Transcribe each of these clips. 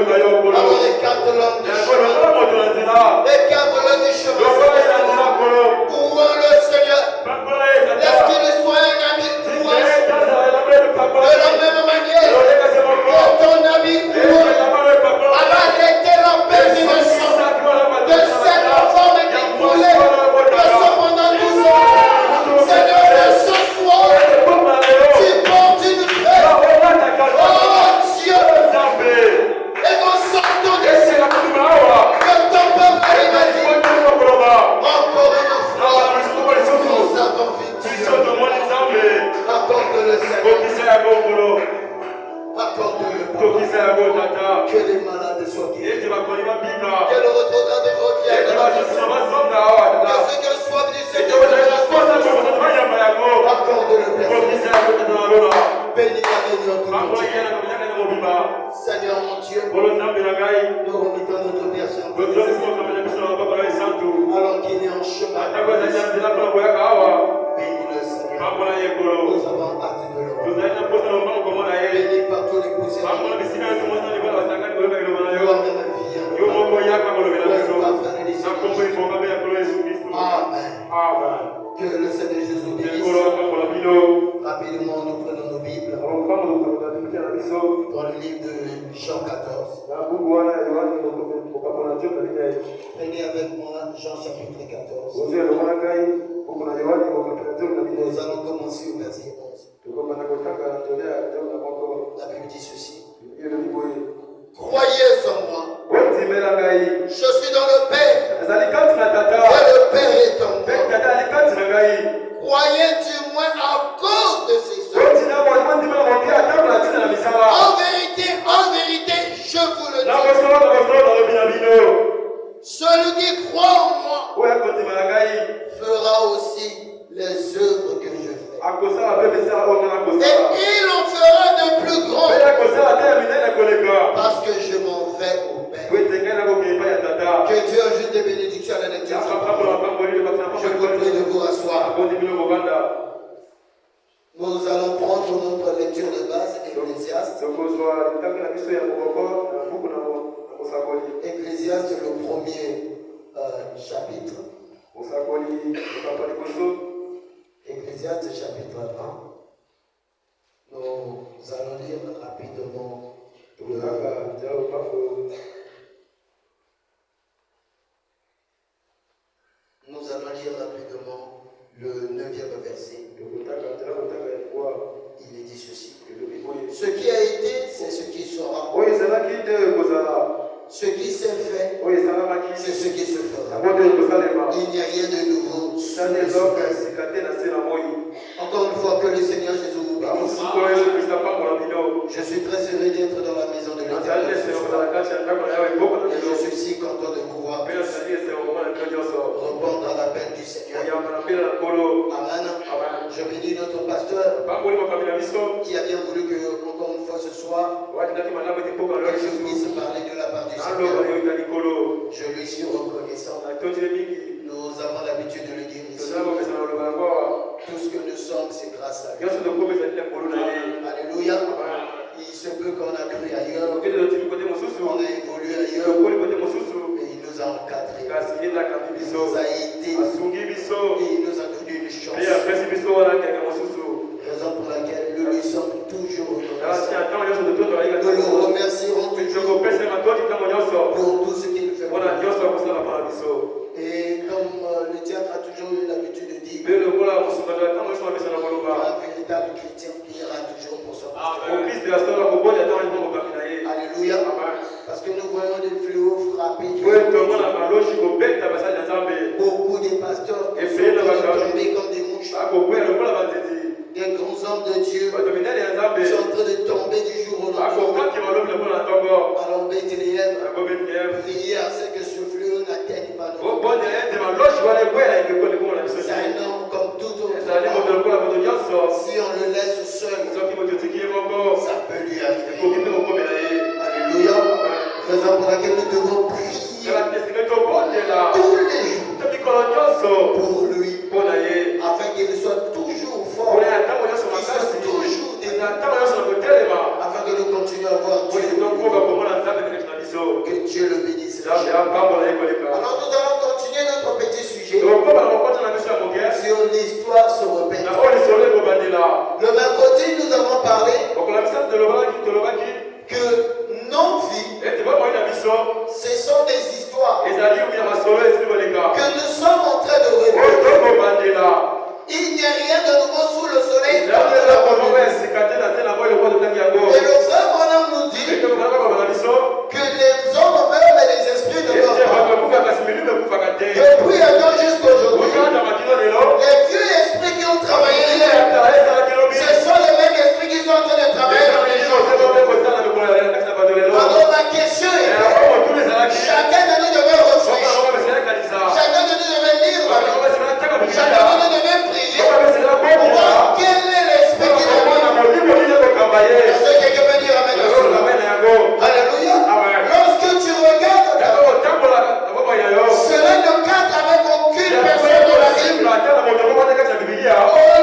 Alors écarte l'homme du chemin. Écarte-le du chemin. Louons le Seigneur. Laisse qu'il soit un ami pour moi. De la même manière que ton ami a arrêté la pénétration de cette femme qui voulait de ce pendant 12 ans. Seigneur, ce soir, tu portes une paix. Oh Dieu, et nous sortons d'ici. Que ton peuple arrive à dire encore une fois, nous avons victoire. Accorde-le Seigneur. Accorde-le. Que les malades soient guéris. Que le retardant revienne. Que ceux qui ont soif du Seigneur. Accorde-le Père. Bénis la réunion tout entière. Seigneur mon Dieu, nous remettons notre personne. Alors qu'il est en chemin. Bénis le Seigneur. Nous avons hâte de l'homme. Bénis par tous les poussières. Amen. Que le Seigneur Jésus bénisse. Rapidement, nous prenons nos Bibles. Dans le livre de Jean 14. Prenez avec moi Jean chapitre 14. Nous allons commencer au verset 11. La Bible dit ceci. Croyez en moi. Je suis dans le Père. Et le Père est en moi. Croyez du moins à cause de ces œuvres. En vérité, je vous le dis. Celui qui croit en moi fera aussi les œuvres que je fais. Et il en fera de plus grands. Parce que je m'en vais au Père. Que Dieu ajoute des bénédictions à la lecture. Je vous prie de vous rasseoir. Nous allons prendre notre lecture de base, Ecclésiaste. Ecclésiaste, le premier chapitre. Ecclésiaste chapitre 1. Nous allons lire rapidement le 9e verset. Il est dit ceci. Ce qui a été, c'est ce qui sera. Ce qui s'est fait, c'est ce qui se fera. Il n'y a rien de nouveau. Encore une fois, que le Seigneur Jésus vous bénisse. Je suis très heureux d'être dans la maison de l'Éternel. Et je suis si content de pouvoir répondre à l'appel du Seigneur. Amen. Je bénis notre pasteur qui a bien voulu que, encore une fois ce soir, je puisse parler de la part du Seigneur. Je lui suis reconnaissant. Nous avons l'habitude de le dire ici. Tout ce que nous sommes, c'est grâce à lui. Alléluia. Il se peut qu'on a cru ailleurs. On a évolué ailleurs. Et il nous a encadrés. Il nous a aidés. Et il nous a donné une chance. Raison pour laquelle nous lui sommes toujours reconnaissants. Nous le remercierons toujours pour tout ce qu'il nous fait. Et comme le diable a toujours eu l'habitude de dire, un véritable chrétien priera toujours pour son pasteur. Alléluia. Parce que nous voyons des fléaux frapper. Beaucoup de pasteurs sont tombés comme des mouches. Des grands hommes de Dieu sont en train de tomber du jour au lendemain. Alors Bethléem, priez à ce que ce fléau n'atteigne pas nous. C'est un homme comme tout autre. Si on le laisse seul, ça peut lui arriver. Alléluia. Raison pour laquelle nous devons prier tous les jours pour lui, afin qu'il soit toujours fort, qu'il soit toujours debout, afin que nous continuions à voir Dieu. Que Dieu le bénisse. Alors nous allons continuer notre petit sujet sur l'histoire se repent. Le mercredi, nous avons parlé que nos vies, ce sont des histoires que nous sommes en train de répéter. Il n'y a rien de nouveau sous le soleil. Et le frère Branham nous dit que les hommes meurent mais les esprits ne meurent pas. Depuis alors jusqu'aujourd'hui, les vieux esprits qui ont travaillé hier, ce sont les mêmes esprits qui sont en train de travailler dans les gens. Alors la question est chacun de nous devait réfléchir, chacun de nous devait lire la Bible, chacun de nous devait prier pour voir quel est l'esprit qui est venu. Est-ce que quelqu'un peut dire amen? Alléluia. Lorsque tu regardes, cela ne cadre avec aucune personne dans la Bible.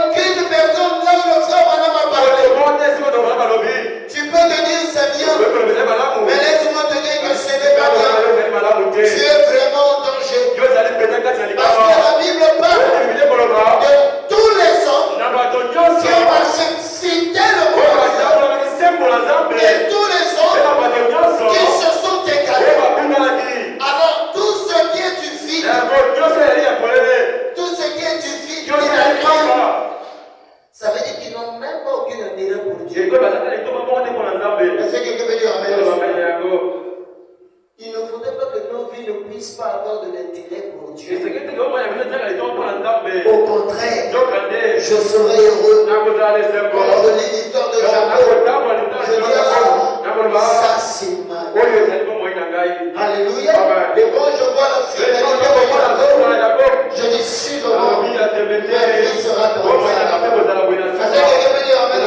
Aucune personne là où le frère Branham a parlé. Tu peux te dire c'est bien, mais laisse-moi te dire que ce n'est pas bien. Tu es vraiment en danger. Parce que la Bible parle de tous les hommes qui ont marché fidèles au monde et tous les hommes qui se sont égarés. Alors tout ce qui est du vide, tout ce qui est du vide, ça veut dire qu'ils n'ont même pas aucun intérêt pour Dieu. Est-ce que quelqu'un veut dire amen? Il ne faudrait pas que nos vies ne puissent pas avoir de l'intérêt pour Dieu. Au contraire, je serais heureux. Quand on lit l'histoire de Jacob, je dis ça c'est mal. Alléluia. Et quand je vois la fidélité de Jacob, je dis sûrement ma vie sera comme ça. Est-ce que quelqu'un peut dire amen?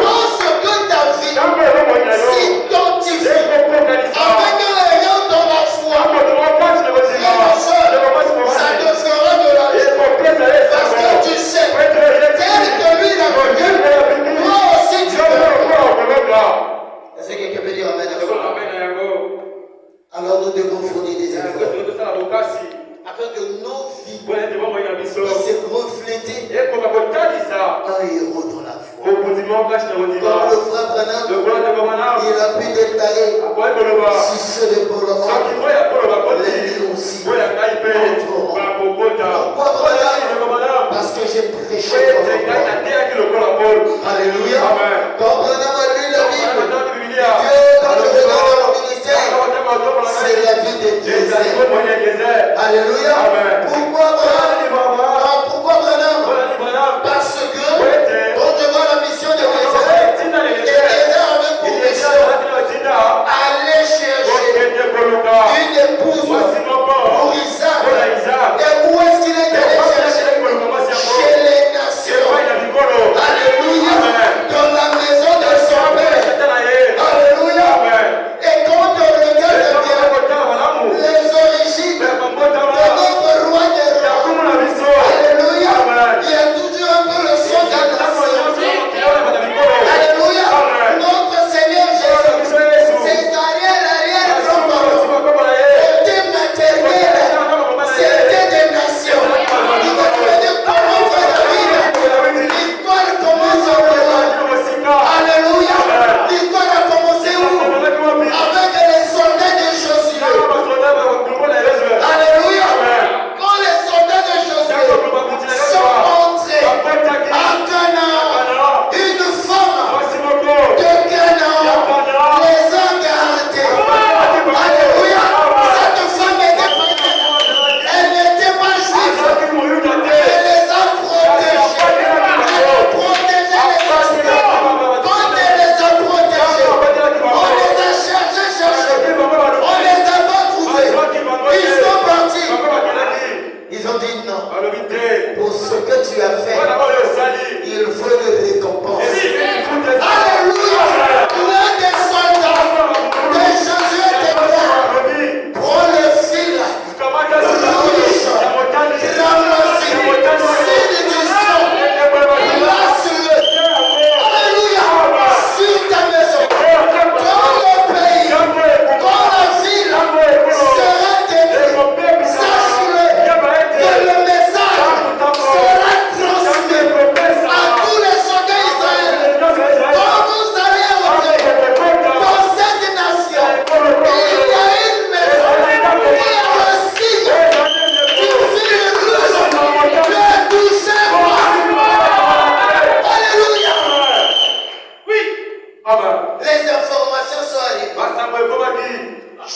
Lorsque ta vie s'identifie avec les rayon dans la foi, ça te fera de la vie. Parce que tu sais, tel que lui l'a connu, toi aussi tu peux. Est-ce que quelqu'un peut dire amen? Alors nous devons fournir des efforts afin que nos vies puissent refléter un héros dans la foi. Comme le frère Branham, il a pu déclarer si ceux de Paul les nuls aussi entreront. Pourquoi Branham? Parce que j'ai prêché comme Paul. Alléluia. Quand Branham a lu la Bible, Dieu, quand je regarde dans mon ministère, c'est la vie de Dieu. Alléluia. Pourquoi Branham? Parce que quand je vois la mission de Moïse, Élisée avait pour mission aller chercher une épouse pour Isaac. Et où est-ce qu'il est allé chercher? Chez les nations. Alléluia. Dans la maison de son père. Alléluia. Et quand on regarde bien les origines de notre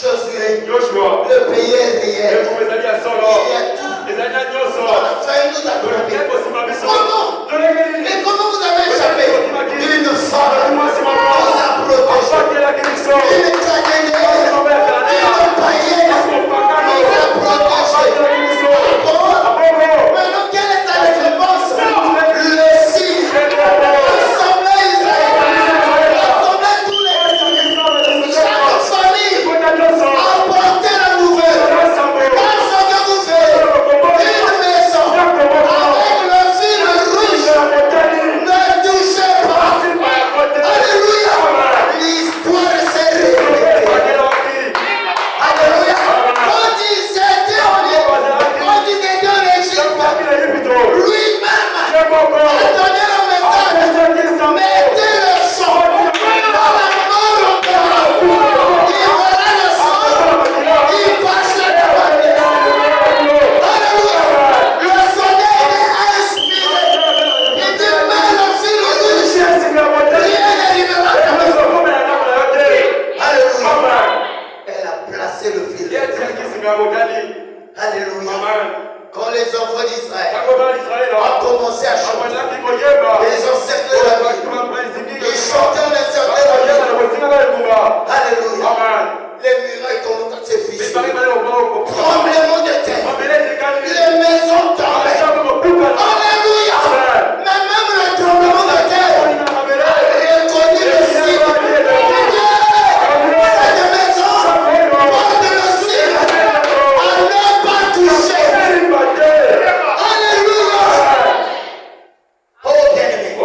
Josué, le pays est réel. Il y a tout. On a failli nous attraper. Comment? Mais comment vous avez échappé? Une femme nous a protégés. Une canadienne, une païenne nous a protégés. Maintenant, quelle est ta réponse? Le signe. L'assemblée Israël. L'assemblée tous les. Chaque famille apportez la nouvelle. Dans ce que vous faites, une maison avec le fil rouge. Ne touchez pas. Alléluia. L'histoire s'est répétée. Alléluia. Quand ils étaient en Égypte, lui-même a donné le message. Mettez le sang dans la mort au cœur. Il verra le sang. Il passera devant lui. Alléluia. Le soldat est inspiré. Il dit, mets le fil rouge. Rien n'arrivera à toi. Alléluia. Elle a placé le fil. Alléluia. Quand les enfants d'Israël ont commencé à chanter, ils ont cerclé la ville. Ils chantaient en incertain la ville. Alléluia. Les murailles commencent à s'efficher. Tremblement de terre. Les maisons tombaient. Alléluia. Mais même le tremblement de terre a reconnu le signe. Cette maison porte le signe. À ne pas toucher. Alléluia. Oh bien-aimé.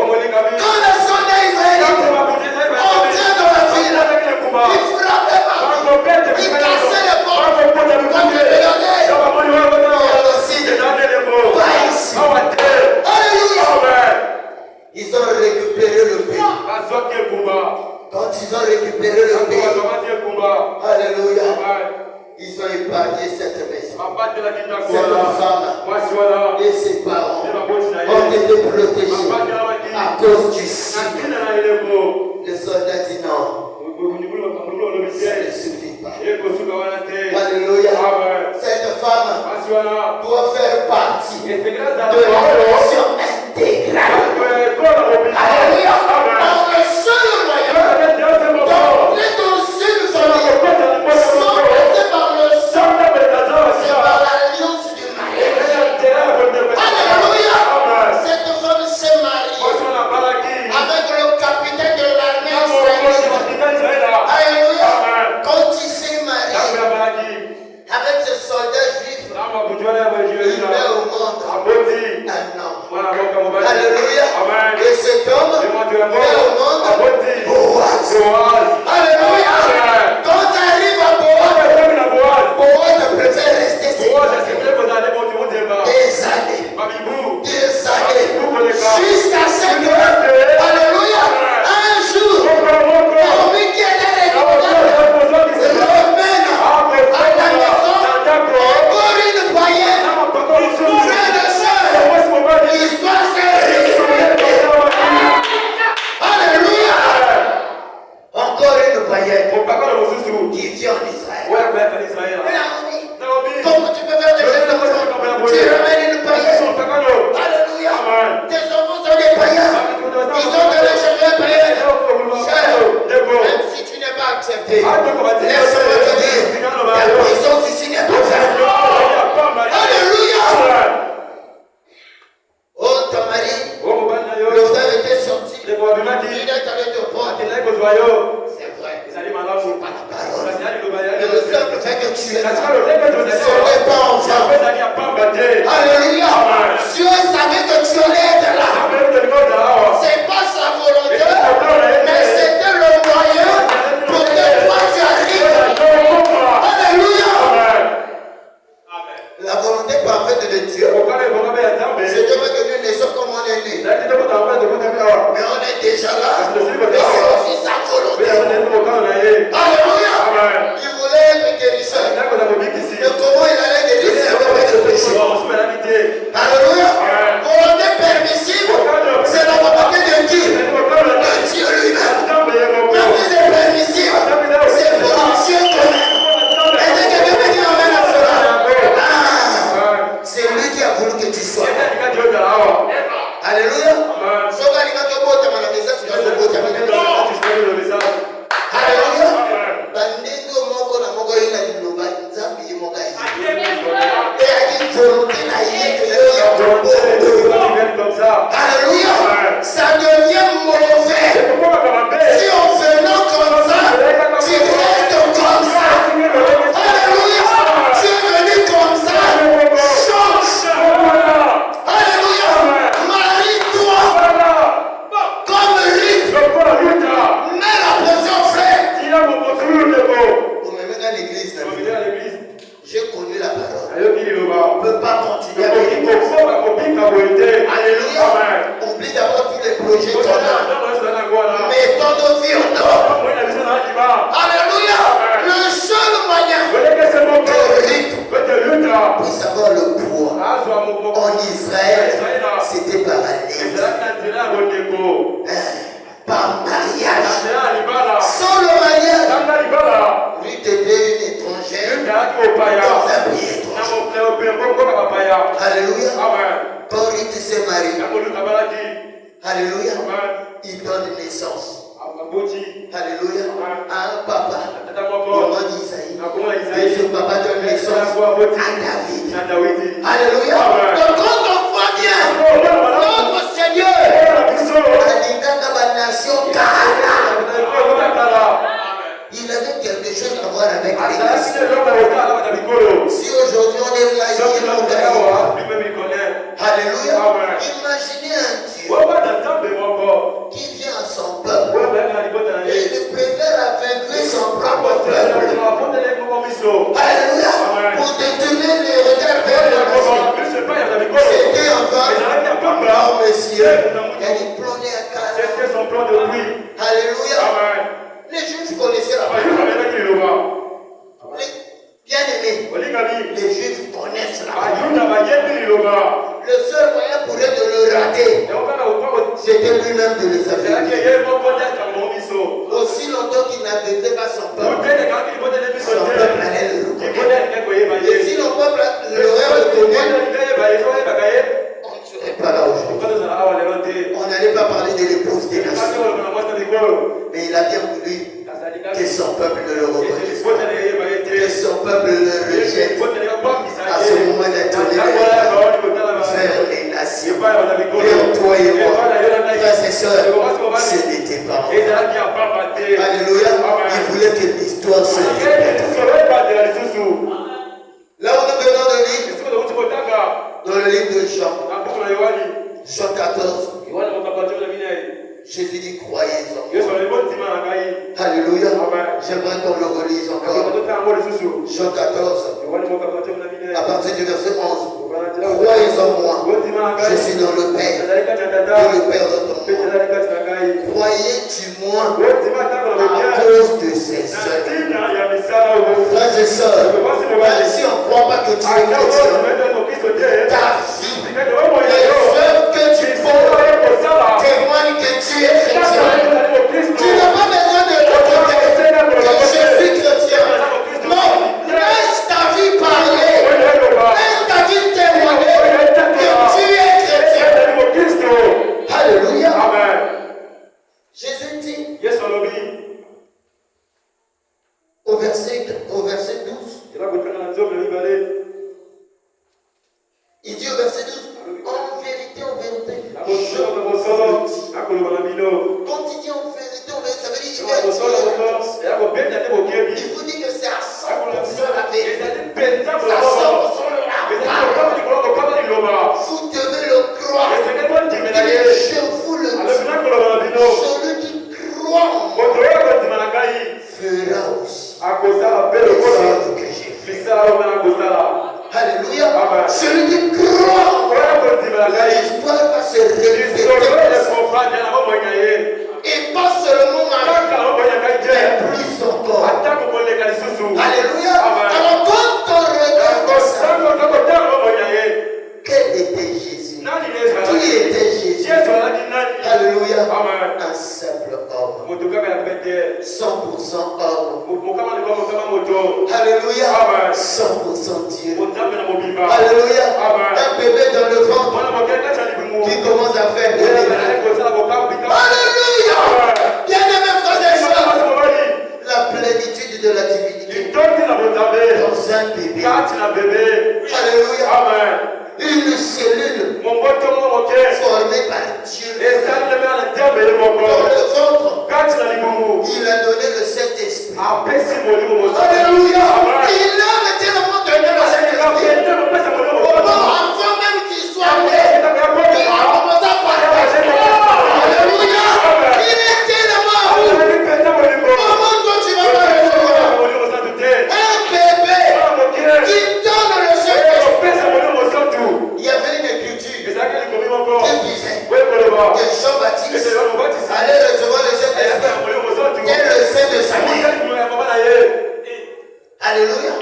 Quand les soldats israéliens entraient dans la ville, ils frappaient partout. Ils cassaient les portes. Comme je regardais, il y a le signe. Pas ici. Alléluia. Ils ont récupéré le pays. Quand ils ont récupéré le pays, alléluia, ils ont épargné cette maison. Cette femme et ses parents ont été protégés à cause du signe. Le soldat dit non. Ça ne suffit pas. Alléluia. Cette femme doit faire partie de la nation intégrale. Alléluia. Le seul moyen d'entrer dans une famille sans passer par le sang, c'est par l'alliance du mari. Alléluia. Cette femme s'est mariée avec le capitaine de l'armée israélienne. Alléluia. Quand il s'est marié avec ce soldat juif, il met au monde un homme. Alléluia. Et cet homme met au monde Boaz. Alléluia. Quand tu arrives à Boaz, Boaz préfère rester séparé. Des années. Jusqu'à ce que, alléluia, un jour, parmi qui était récompensé, remène à la maison encore une païenne. Frère de soeur, l'histoire s'est répétée. Alléluia. Encore une païenne qui vit en Israël. Comment tu peux faire des choses comme ça? Tu ramènes une païenne. Alléluia. Tes enfants sont des païens. Ils ont de l'échelle païenne. Même si tu n'es pas accepté, laisse-moi te dire, ta présence ici n'est pas faite. Alléluia. Oh, ton mari, le frère était sorti. Il est allé te prendre. C'est vrai. C'est pas la parole. Mais le simple fait que tu es là, ce n'est pas en vain. Alléluia. Dieu savait que tu allais être là. C'est pas sa volonté, mais c'était le moyen pour que toi tu arrives. Alléluia. La volonté parfaite de Dieu, c'est de mettre une nation comme on est né. Mais on est déjà là. Et c'est aussi sa volonté. Alléluia. Il voulait être guérisseur. Mais comment il allait guérir si il avait pas de péché? Alléluia. Volonté permissible. l'église, j'ai connu la parole. On ne peut pas continuer avec les Alléluia. Oublie d'abord tous les projets qu'on a. Mettons nos vies en ordre. Alléluia. Le seul moyen de lutte puisse avoir le poids en Israël, c'était par alliance. Par mariage. Sans le mariage, lui t'était une étrangère dans un pays étranger. Alléluia. Quand lui s'est marié, alléluia, il donne naissance. Alléluia. À un papa. Comment dit Isaïe? Et ce papa donne naissance à David. Alléluia. Donc quand on voit bien notre Seigneur, il avait quelque chose à voir avec l'église. Si aujourd'hui on est là, alléluia. Imaginez un Dieu qui vient à son peuple et il préfère aveugler son propre peuple. Alléluia. Pour détourner les regards vers le ciel. C'était encore oh monsieur. Il plongeait un cas. Alléluia. Les Juifs connaissaient la parole. Bien-aimés, les Juifs connaissent la parole. Le seul moyen pour eux de le rater, c'était lui-même de les aveugler. Aussi longtemps qu'il n'aveuglait pas son peuple allait le reconnaître. Et si le peuple l'aurait reconnu, on ne serait pas là aujourd'hui. On n'allait pas parler de l'épouse des nations. Mais il a bien voulu que son peuple ne le reconnaisse pas. Que son peuple le rejette. À ce moment d'être vers les nations, vers toi et moi, frères et sœurs, ce n'était pas moi. Alléluia. Il voulait que l'histoire se répète. Là où nous venons de lire, dans le livre de Jean, Jean 14, Jésus dit croyez-en. Alléluia. J'aimerais qu'on le relise encore. Jean 14, à partir du verset 11. Croyez-en moi. Je suis dans le Père. Et le Père dans moi. Croyez-tu-moi à cause de ces œuvres. Frères et sœurs, même si on ne croit pas que tu es chrétien, ta vie, les œuvres que tu fais témoignent que tu es chrétien. Tu n'as pas besoin de raconter que je suis chrétien. Non, laisse ta vie parler. Laisse ta vie témoigner que tu es chrétien. Alléluia. Amen. Jésus dit au verset 12. Il dit au verset 12, en vérité, je vous le dis. Quand il dit en vérité, ça veut dire qu'il vous dit que c'est à 100% la vérité. C'est à 100% la parole. Vous devez le croire. Je vous le dis. Celui qui croit en moi fera aussi les œuvres que j'ai fait. Alléluia. Celui qui croit en moi, l'histoire va se répéter. Et pas seulement maintenant, mais plus encore. Alléluia. Alors quand on regarde ça, quel était Jésus? Qui était Jésus? Alléluia. Un simple homme. 100% homme. Alléluia. 100% Dieu. Alléluia. Un bébé dans le ventre qui commence à faire des miracles. Alléluia. Bien-aimé frères et sœurs, la plénitude de la divinité dans un bébé. Alléluia. Une cellule formée par Dieu. Dans le ventre, il a donné le Saint-Esprit. Alléluia. Il a tellement donné le Saint-Esprit. Avant même qu'il soit né, il a commencé à parler. Alléluia. Il est tellement où? Comment toi tu vas pas le faire? Un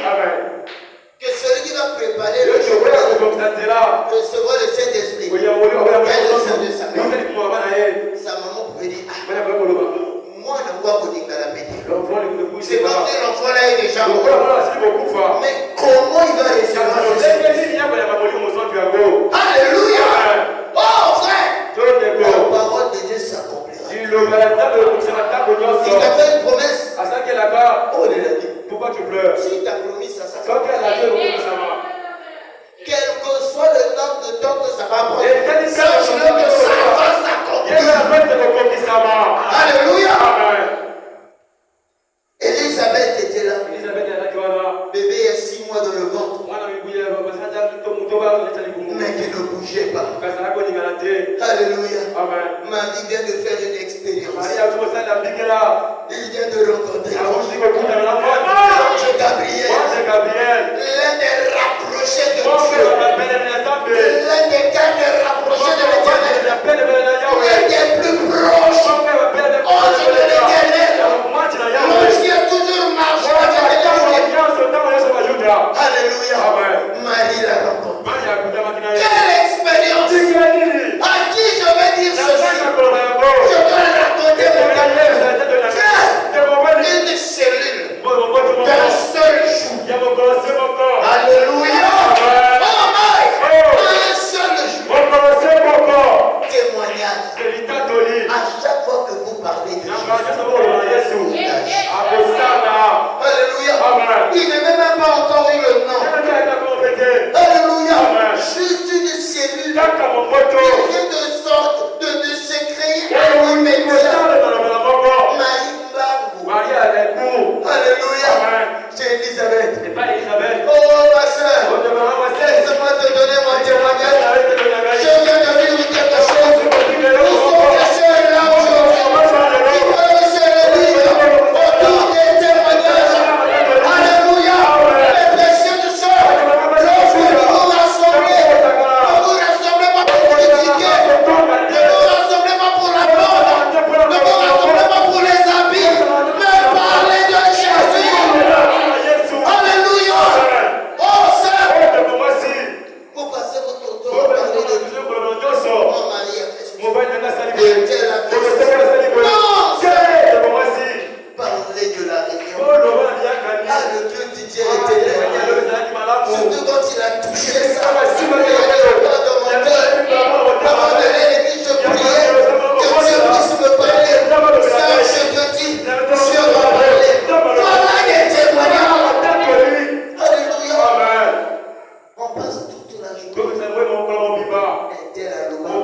que celui qui va préparer le jour recevoir le Saint-Esprit. Et le sein de sa mère. Sa maman pouvait dire, moi, je ne vois pas dire la pété. C'est parce que l'enfant là est déjà mort. Mais comment il va recevoir ce Saint-Esprit? Alléluia! Oh frère! La parole de Dieu s'accomplira. Il t'a fait une promesse. Oh, il a dit. Pourquoi tu pleures? S'il t'a promis ça, ça va. Quel que soit le nombre de temps que ça va prendre, sache-le que ça va s'accomplir. Alléluia. Elisabeth était là. Bébé est 6 mois dans le ventre. Mais qui ne bougeait pas. Alléluia. Marie vient de faire une expérience. Il vient de rencontrer l'ange Gabriel. L'un des rapprochés de Dieu. L'un des gardes rapprochés de l'Éternel. L'un des plus proches. Ange de l'Éternel. L'ange qui a toujours marché avec l'Éternel. Alléluia. Marie l'a rencontré. Quelle expérience! À qui je vais dire ceci? Je dois raconter mon carrière. Une cellule d'un seul jour. Alléluia. Oh my! Un seul jour. Témoignage. À chaque fois que vous parlez de Jésus. Alléluia. Il ne met même pas encore eu le nom. Alléluia. Juste une cellule. Il vient de sorte de se créer un immédiat. Alléluia. C'est Elisabeth. Oh ma soeur. Laisse-moi te donner mon témoignage. Je viens de vivre quelque chose. Nous sommes des soeurs là aujourd'hui. Qui veulent se réunir autour des témoignages. Alléluia. Les précieux du soeur. Lorsque nous nous rassemblons, ne vous rassemblez pas pour critiquer. Ne vous rassemblez pas pour la mode. Ne vous rassemblez pas pour les habits. Mais parlez de Jésus. Alléluia. Oh sœur. Vous passez votre temps à parler de Dieu. Mon mari a fait ce que elle a fait. Non, parlez de la réunion. Ah, le Dieu Didier était là. Surtout quand il a touché ça. Dans mon cœur. Avant de l'église, je priais que Dieu puisse me parler. Ça, je te dis, Dieu va parler. Voilà des témoignages. Alléluia. On passe toute la journée. Tel à Louba.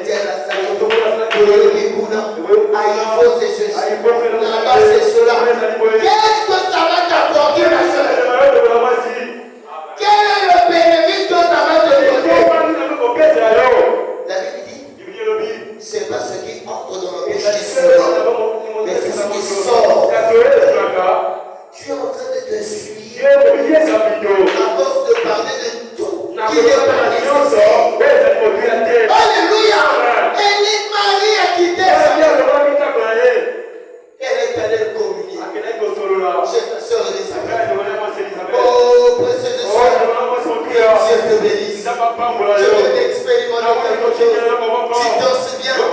Tel à Saint-Denis. Aïe, c'est ceci. Là-bas, c'est cela. Qu'est-ce que ça va t'apporter, ma soeur? Quel est le bénéfice que ça va te donner? La Bible dit, c'est pas ce qui entre dans le bouche qui sort, mais c'est ce qui sort. Tu es en train de te suivre à force de parler de tout qui n'est pas nécessaire. Alléluia. Et Marie a quitté sa mère. Elle est allée communier. Chez ta soeur Elisabeth. Oh, précieuse soeur. Dieu te bénisse. Je veux t'expérimenter quelque chose. Tu danses bien. Le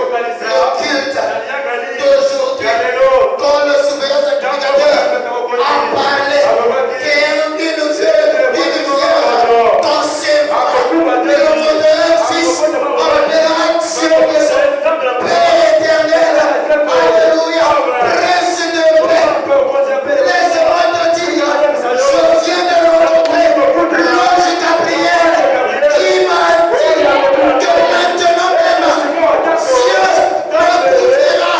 culte d'aujourd'hui. Quand le surveillant sacrificateur a parlé, qu'il nous vient danser. Le nom de Fils, en l'action de Père éternel. Alléluia. Prince de paix. Laisse-moi te dire, je viens de rencontrer l'ange Gabriel qui m'a dit que maintenant même Dieu me poussera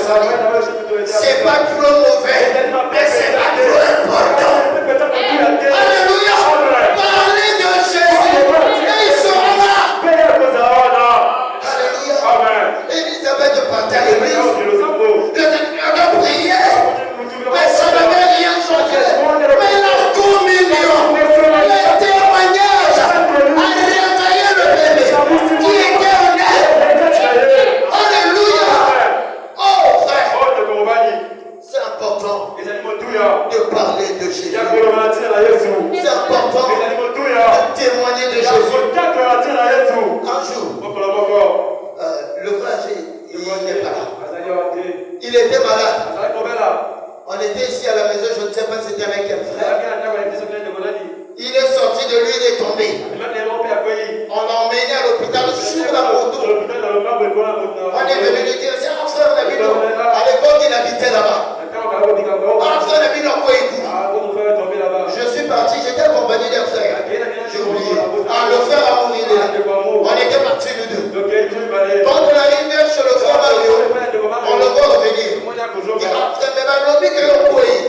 Tanzanie. C'est pas trop mauvais, mais c'est pas trop important. Alléluia. Parlez de Jésus et il sera là. Alléluia. Elisabeth partait à l'église. Le Seigneur a prié. Mais ça n'avait rien changé. Mais la communion, le témoignage a réveillé le bébé qui était en elle. Alléluia. Oh frère, c'est important de parler de Jésus. C'est important de témoigner de Jésus. Un jour, le frère, il n'est pas là. Il était malade. On était ici à la maison, je ne sais pas si c'était avec quel frère. Il est sorti de lui, il est tombé. On l'a emmené à l'hôpital sur la moto. On est venu lui dire, c'est un frère, on a vu à l'époque il habitait là-bas. Un frère, on a vu dans quoi il court. Je suis parti, j'étais accompagné d'un frère. J'ai oublié. Le frère a mouru, il est là. On était partis nous deux. Quand on arrive chez le frère Mario, on le voit revenir. Il a fait même un lobby que l'on pouvait.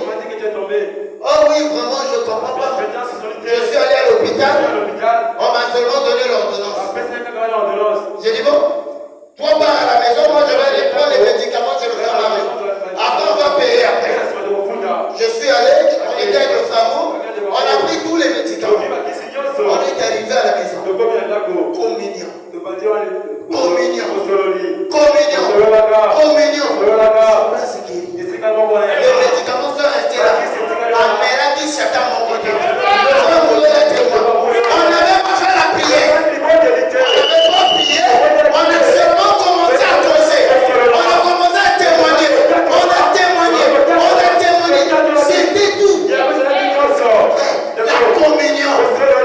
Oh oui, vraiment, je ne comprends pas. Je suis allé à l'hôpital. On m'a seulement donné l'ordonnance. J'ai dit, bon, toi pars à la maison, moi je vais aller prendre les médicaments chez le frère Mario. Après, on va payer après. Je suis allé, on était avec le frère, on a pris tous les médicaments. On est arrivé à la maison. Communion. Communion. Communion. Communion. Les médicaments sont restés là. La mère qui s'attend mon côté. On n'avait pas fait la prière. On n'avait pas prié. On a seulement commencé à causer. On a commencé à témoigner. On a témoigné. On a témoigné. C'était tout. La communion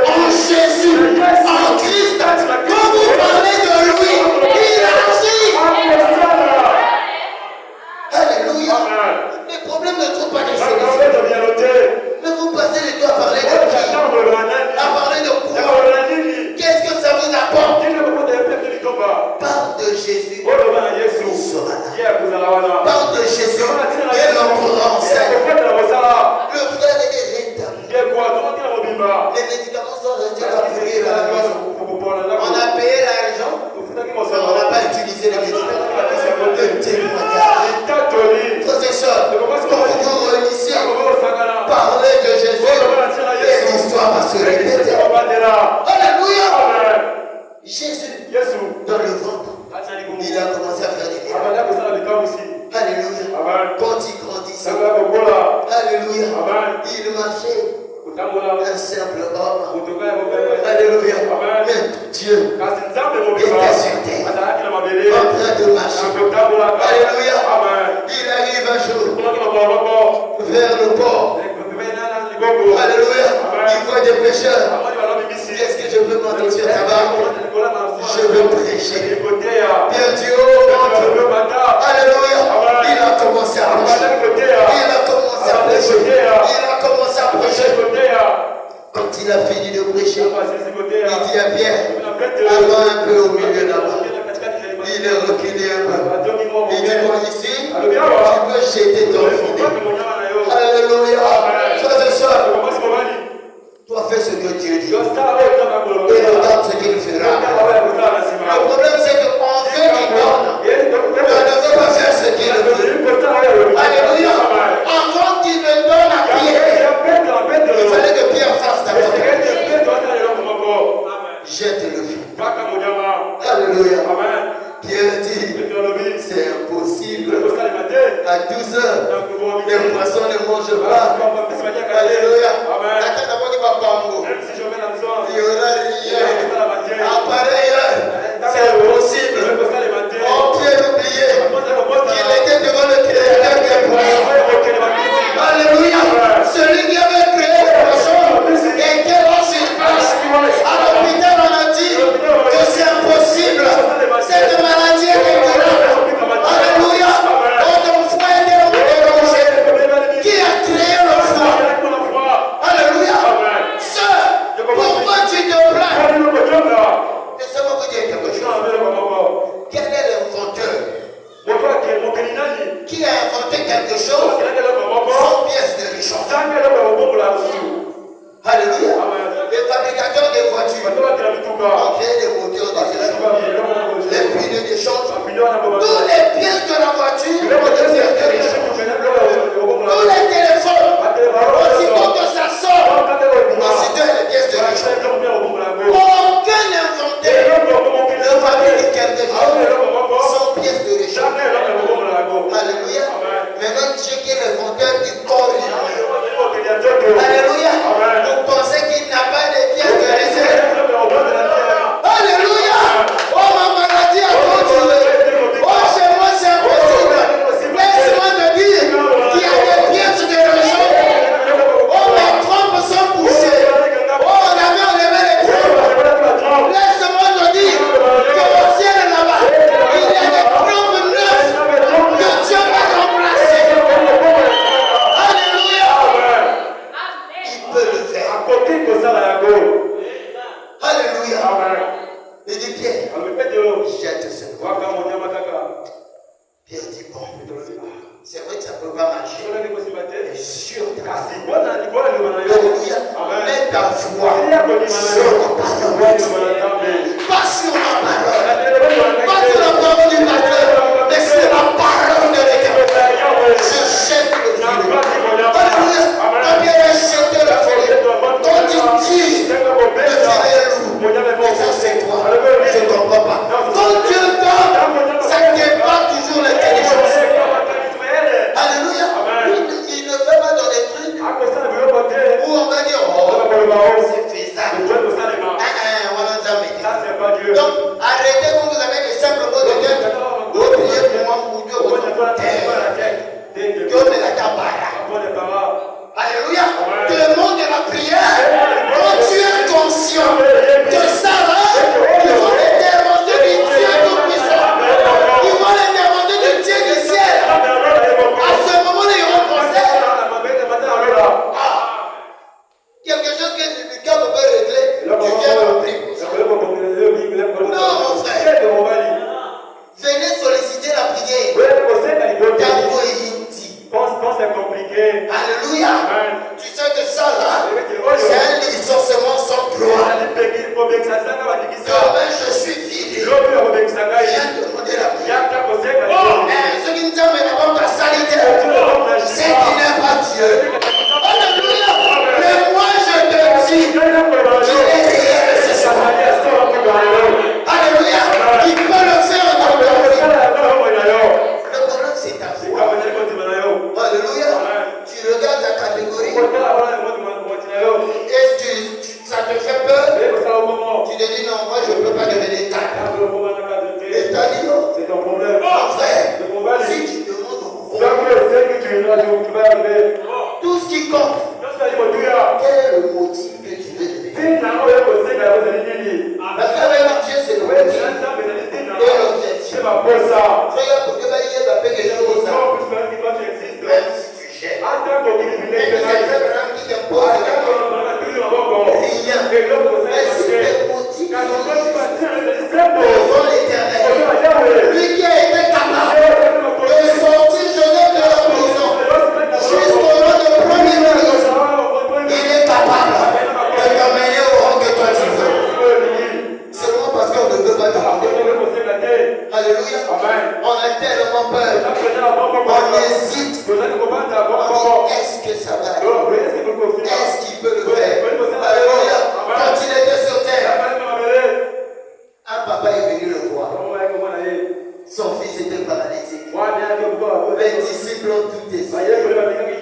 en Jésus, en Christ. Quand vous parlez de lui, il agit. Alléluia. Les problèmes ne sont pas des solutions. Mais vous passez les deux à parler de qui? À parler de quoi? Qu'est-ce que ça vous apporte? Parle de Jésus. Il sera là. Parle de Jésus. Et l'on pourra en scène. Le frère est rétabli. Les médicaments sont restés dans le à la maison. On a payé l'argent. On n'a pas utilisé les médicaments. Le témoignage. Frères et sœurs, quand vous vous réunissez, parlez de Jésus et l'histoire va se répéter. Alléluia. Jésus, dans le ventre, il a commencé à faire des miracles. Alléluia. Quand il grandissait, alléluia, il marchait. Un simple homme. Alléluia. Mais Dieu était sur terre, en train de marcher. Alléluia. Il arrive un jour vers le port. Alléluia. Il voit des pécheurs. Est-ce que je peux monter sur tabac? Je veux prêcher. Bien Dieu, alléluia. Il a commencé à prêcher. Il a commencé à prêcher. Il a commencé à prêcher. Quand il a fini de prêcher, il dit à Pierre, allons un peu au milieu là-bas. Il est reculé un peu. Il dit, bon, ici, tu peux jeter ton filet. Alléluia. Frères et sœurs, toi fais ce que Dieu dit. Et regarde ce qu'il fera. Le problème, c'est qu'on veut qu'il donne. Mais on ne veut pas faire ce qu'il veut. Alléluia. Avant qu'il me donne à Pierre, il fallait que Pierre fasse d'abord. Jette le filet. Alléluia. Pierre dit, c'est impossible. À 12 heures, les poissons ne mangent pas. Alléluia. Attends d'abord qu'il va pas mourir. Il n'y aura rien. À pareille heure, c'est impossible. On peut oublier qu'il était devant le créateur des poissons. Alléluia. Celui qui avait créé les poissons était dans une place. À l'hôpital, on a dit que c'est impossible. Cette maladie est incurable. Alléluia. Oh, ton foie était dérangé. Qui a créé le foie? Alléluia. Sœur, qui a inventé quelque chose, sans pièce de rechange. Alléluia. Les fabricateurs de voitures ont créé des moteurs de rechange, les pneus d'échange, tous les pièces de la voiture ont des pièces de rechange. Tous les téléphones, aussitôt que ça sort, aussitôt il y a des pièces de rechange. Aucun inventeur ne fabrique quelque chose sans pièces de rechange. Alléluia. Maintenant, checker l'inventeur du corps humain. Alléluia. Vous pensez qu'il n'a pas de pièces de réserve? Alléluia. Oh, ma maladie a continué. Oh, chez moi, c'est impossible. Laisse-moi te dire qu'il y a des pièces de rechange. Oh, mes trompes sont poussées. Oh, on avait enlevé les trompes. Laisse-moi te dire qu'au ciel là-bas, il y a des trompes neuves que Dieu va remplacer. Alléluia. Il peut le faire. Alléluia. Il dit Pierre, jette ce corps. Pierre dit bon, c'est vrai que ça ne peut pas marcher. Mais sur ta foi. Alléluia. Mets ta foi sur la parole. Pas sur ma parole. Pas sur la parole du pasteur, mais sur la parole de l'Éternel. Je jette le filet. Alléluia. Quand Pierre a jeté le filet, quand il tire, le filet est lourd. Mais ça c'est toi. Je ne comprends pas. Quand Dieu donne, ça ne t'est pas toujours l'intelligence. Alléluia. Il ne fait pas dans les trucs où on va dire oh, c'est faisable. Donc arrêtez quand vous avez des simples mots de Dieu. Vous priez pour moi, pour Dieu, pour Dieu me la cabara. Alléluia. Tout le monde de la prière, quand tu es conscient que ça va, ils vont les demander du Dieu tout-puissant. Ils vont les demander du Dieu du ciel. À ce moment-là, ils vont penser quelque chose que le cœur peut régler. Tu viens de prier pour ça. Non, mon frère. Venez solliciter la prière. Tango et Yinti. Quand c'est compliqué. Alléluia. Tu sais que ça là, c'est un licenciement sans gloire. Demain je suis vide. Viens demander la prière. Ce qui ne t'amène pas ta salité, c'est qu'il n'est pas Dieu. Alléluia. Mais moi je te dis, il est réel ce soir. Alléluia. Il peut le faire dans ta vie. Le problème c'est ta foi. Alléluia. Tu regardes ta catégorie et ça te fait peur. Tu te dis non, moi je ne peux pas devenir ta. Et t'as dit non. C'est ton problème. Mon frère, si tu demandes au gros, tout ce qui compte, quel est le motif que tu veux donner? Parce qu'avec Dieu c'est le motif et l'objectif. Regarde pour que il y ait quelque chose comme ça. Même si tu jettes. Et que c'est quelqu'un qui t'impose rien. Mais si tes motifs devant l'Éternel, lui qui a été capable de sortir Joseph de la prison jusqu'au rang de premier ministre, il est capable de t'emmener au rang que toi tu veux. Seulement parce qu'on ne veut pas demander. Alléluia. On a tellement peur. On hésite. On dit est-ce que ça va aller? Est-ce qu'il peut le faire? Alléluia. Quand il était sur terre, un papa est venu le voir. Son fils était paralytique. Les disciples ont tout essayé. Ils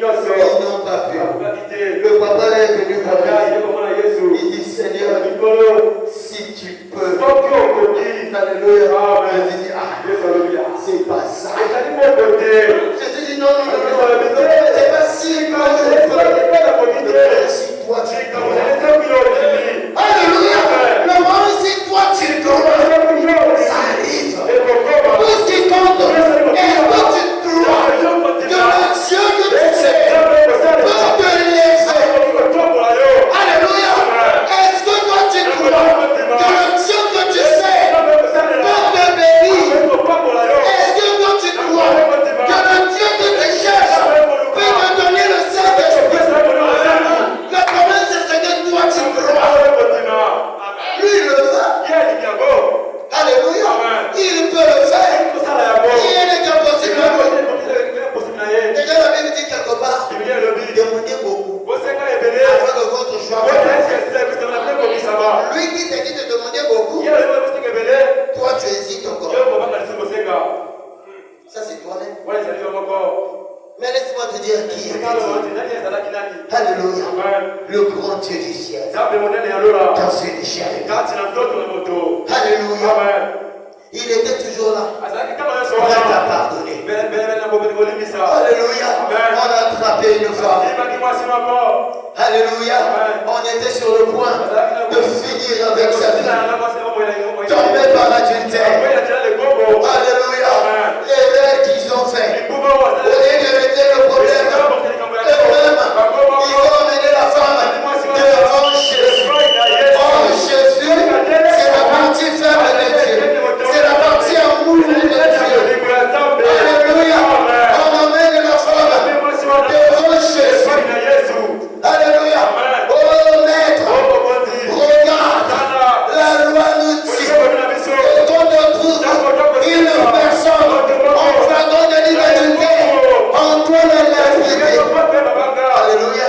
n'ont pas pu. Le papa est venu voir. Il dit Seigneur, si tu peux. Alléluia. Je dis c'est pas ça. Je te dis non, c'est pas si moi je peux. Si toi tu peux. Alléluia. Le moment si toi tu peux, ça arrive. Tout ce qui compte, est-ce que tu crois que le Dieu que tu sais peut te lever? Alléluia. Est-ce que toi tu crois que le Dieu que tu sais peut te bénir? Est-ce que toi tu crois que le Dieu connais. Mais laisse-moi te dire qui est Dieu. Alléluia. Le grand Dieu du ciel. Dans ce Michel. Alléluia. Il était toujours là. Prêt à pardonner. Alléluia. On a attrapé une femme. Alléluia. On était sur le point de finir avec sa vie. Tombé par l'adultère. Alléluia. L'erreur qu'ils ont fait. Au lieu de régler le problème, eux-mêmes, ils ont amené la femme devant Jésus. Oh Jésus, c'est la partie faible de Dieu. C'est la partie amour de Dieu. Alléluia. On emmène la femme devant Jésus. Alléluia. Oh maître, regarde, la loi nous dit que quand on trouve une personne en flagrant de l'identité, on doit la vérité. Alléluia.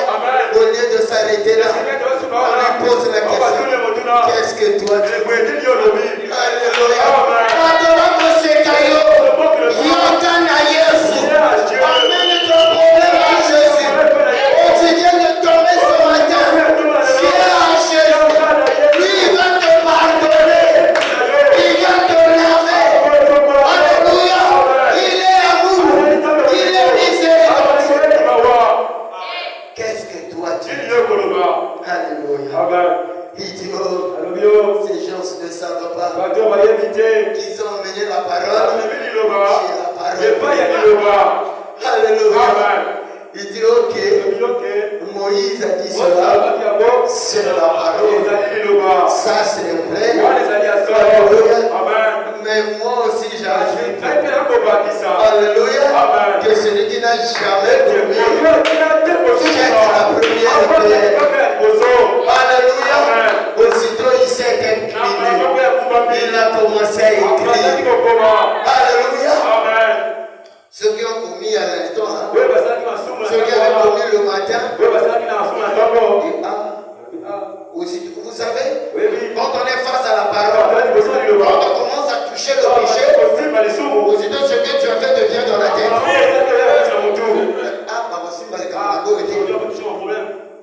Au lieu de s'arrêter là, on lui pose la question. Qu'est-ce que toi tu veux? Alléluia. Adorons ce caillou. Yontan à Jésus. Amène ton problème à Jésus. Oh, tu viens de tomber ce matin. Viens à Jésus. Lui, il va te pardonner. Il va te laver. Alléluia. Il est amour. Il est miséricordieux. Qu'est-ce que toi tu veux? Alléluia. Il dit, oh, ces gens ne savent pas qu'ils ont emmené la parole. Alléluia. Il dit, ok, Moïse a dit cela, c'est la parole. Ça, c'est vrai. Alléluia. Mais moi aussi, j'ajoute, alléluia, que celui qui n'a jamais commis jette la première pierre. Alléluia. Aussitôt, il s'est incliné. Il a commencé à écrire. Alléluia. Ceux qui ont commis à l'instant, ceux qui avaient commis le matin, aussitôt, vous savez, quand on est face à la parole, quand on commence à toucher le péché, aussitôt ce que tu as fait devient dans la tête.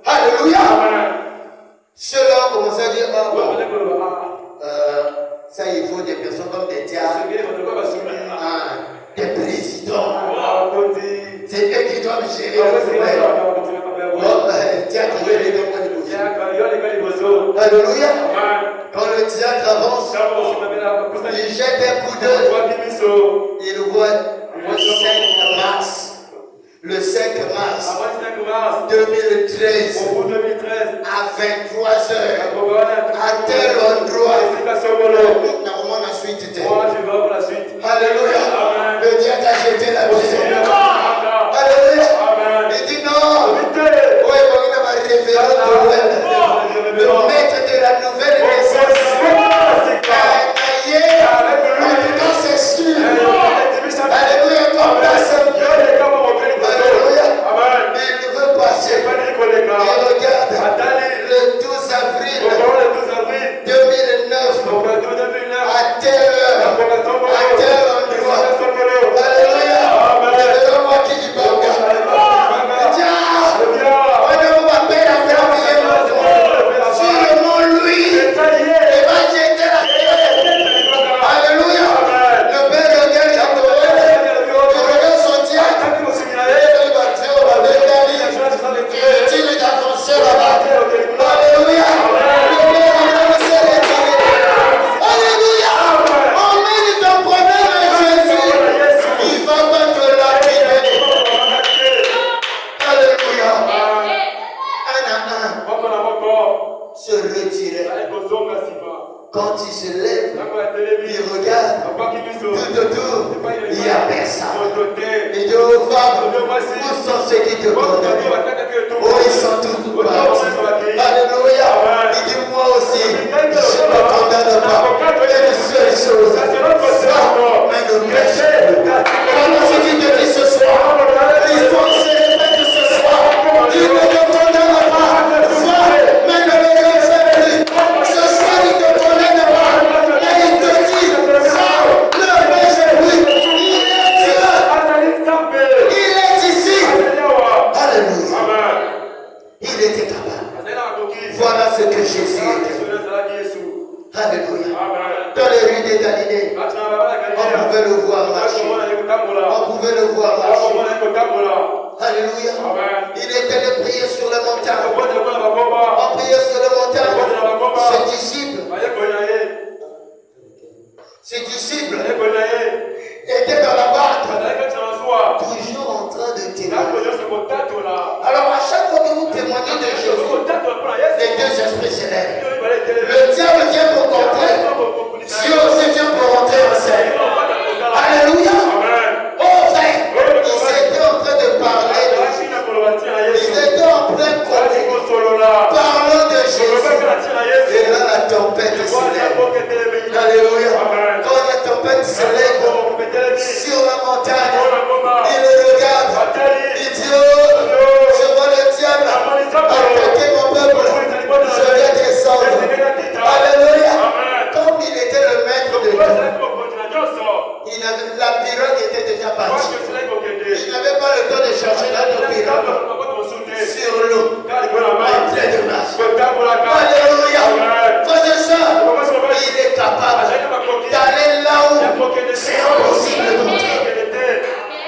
Alléluia. Ceux-là ont commencé à dire, ça il faut des personnes comme des diables, des présidents. C'est eux qui doivent gérer le problème. Alléluia. Quand le diable avance, il jette un coup d'œil. Il voit le 5 mars. Le 5 mars 2013 à 23h à tel endroit. Normalement la suite était. Alléluia. Le diable a jeté la pierre. Alléluia. Il dit non. Oui, on va révéler le maître de la nouvelle naissance. En tout cas, c'est sûr. Alléluia, comme personne. Alléluia. Il veut passer. Il regarde. Le 12 avril 2009. À telle heure. À tel endroit. Alléluia. C'est moi qui dis pas. On m'appelle à faire sur le mont Louis. Et va jeter la pierre. Alléluia. Le père regarde la toilette. Il regarde son diable. Il est avancé là-bas. Alléluia. Alléluia. Emmène ton problème à Jésus. Il va pas te lapider. Alléluia. Un à un. Se retirer. Quand il se lève, il regarde tout autour. Il n'y a personne. Il dit aux femmes, où sont ceux qui te condamnent? Oh, ils sont tous partis. Alléluia. Il dit, moi aussi, je ne me condamne pas. Il y a une seule chose. Ça, mais le péché. Comment c'est qu'il te dit ce soir? L'histoire se répète ce soir. Il ne te condamne pas. Va, mais ne le refais plus. Ce soir, il ne te condamne pas. Mais il te dit, va, ne le péché plus. Il est Dieu. pouvoir marcher. Alléluia. Il est allé prier sur la montagne. En priant sur la montagne, ses disciples étaient dans la barque, toujours en train de témoigner. Alors à chaque fois que vous témoignez de Jésus, les deux esprits s'élèvent. Le diable vient pour contrer, Dieu aussi vient pour rentrer en scène. Alléluia. Oh frère, ils étaient en train de parler de Jésus. Ils étaient en plein communion, parlant de Jésus. Et là la tempête s'élève. Alléluia. Quand la tempête s'élève sur la montagne, il le regarde. Il dit, oh, je vois le diable attaquer mon peuple. Je vais descendre. Alléluia. Comme il était le maître de tout, la pirogue était déjà partie. Il n'avait pas le temps de chercher l'autre pirogue sur l'eau, en train de marcher. Alléluia. Faisez ça. Il est capable d'aller là où c'est impossible d'entrer.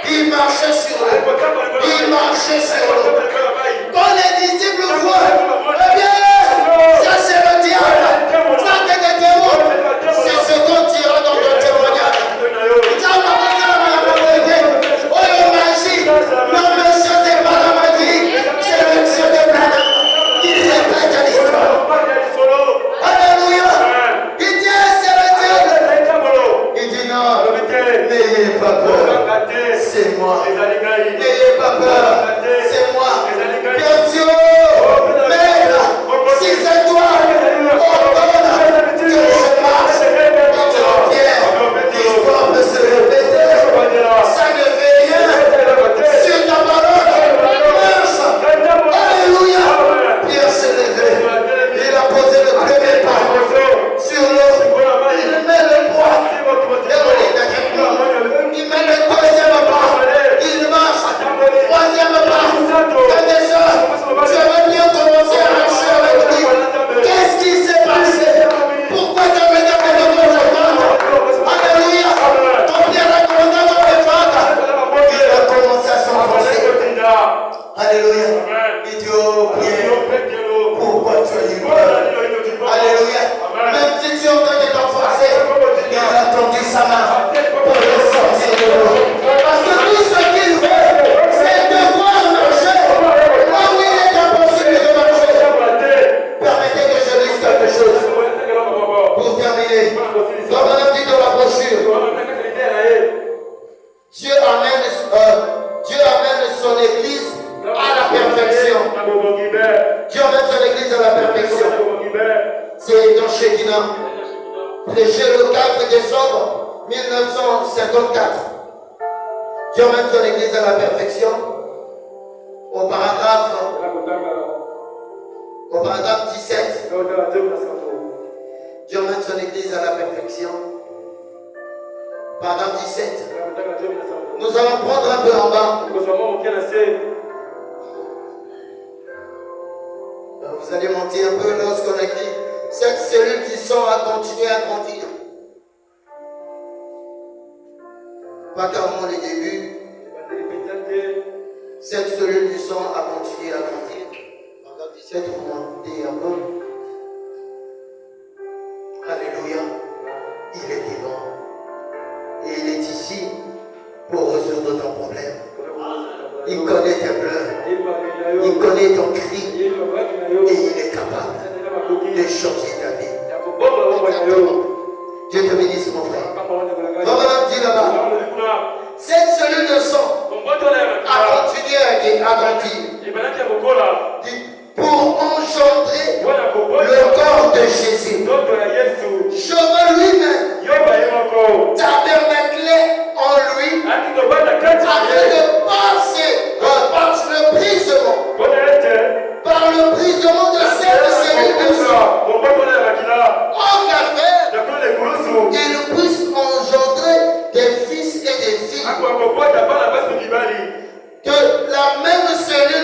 Il marchait sur l'eau. Il marchait sur l'eau. Quand les disciples voient, eh bien, ça c'est le diable. Ça c'est des démons. C'est ce qu'on dira dans ton témoignage. Ça m'a dit, oh la magie. Non, monsieur, c'est pas la magie. C'est le monsieur de Branham. Il répète l'histoire. Alléluia. Il dit, c'est le diable. Il dit non, n'ayez pas peur. C'est moi. N'ayez pas peur. C'est moi. Bien Dieu. Maître, si c'est toi, ordonne que je marche. Pierre, l'histoire peut se répéter. Ça ne fait rien. Sur ta parole, marche. Alléluia. Pierre s'est levé. Il a posé le premier pas sur l'eau. Il met le poids. Il met le deuxième pas. Il marche. Troisième pas. Frères et sœurs, tu avais bien commencé à marcher avec lui. Qu'est-ce qui s'est passé? Pourquoi tu avais dit que tu devais te vendre? Alléluia. Ton Pierre a commencé à te vendre. Il a commencé à s'enfoncer. Alléluia. Il dit, oh Pierre, pourquoi tu as eu peur? Alléluia. Même si tu es en train de t'enfoncer, il a tendu sa main pour le sortir de l'eau. Parce que tout ce qu'il veut, c'est de voir marcher. Là où il est impossible de marcher. Permettez que je lise quelque chose. Pour terminer, comme on a dit dans la brochure, Dieu amène son église à la perfection. Dieu amène son église à la perfection. C'est dans Shekinah. Prêché le 4 décembre 1954. Dieu amène son église à la perfection. Au paragraphe 17. Dieu amène son église à la perfection. Paragraphe 17. Nous allons prendre un peu en bas. Vous allez monter un peu lorsqu'on écrit cette cellule du sang a continué à grandir. Pas carrément les débuts. Cette cellule du sang a continué à grandir. Paragraphe 17, vous montez un peu. Alléluia. Il est vivant. Et il est ici pour résoudre ton problème. Il connaît tes pleurs. Il connaît ton cri. Et il est capable de changer ta vie. Dieu te bénisse, mon frère. Vraiment dit là-bas. Cette cellule de sang a continué à grandir pour engendrer le corps de Jésus. Jéhovah lui-même tabernaclé en lui afin de par le brisement de cette cellule de sang en calvaire, il puisse engendrer des fils et des filles. Que la même cellule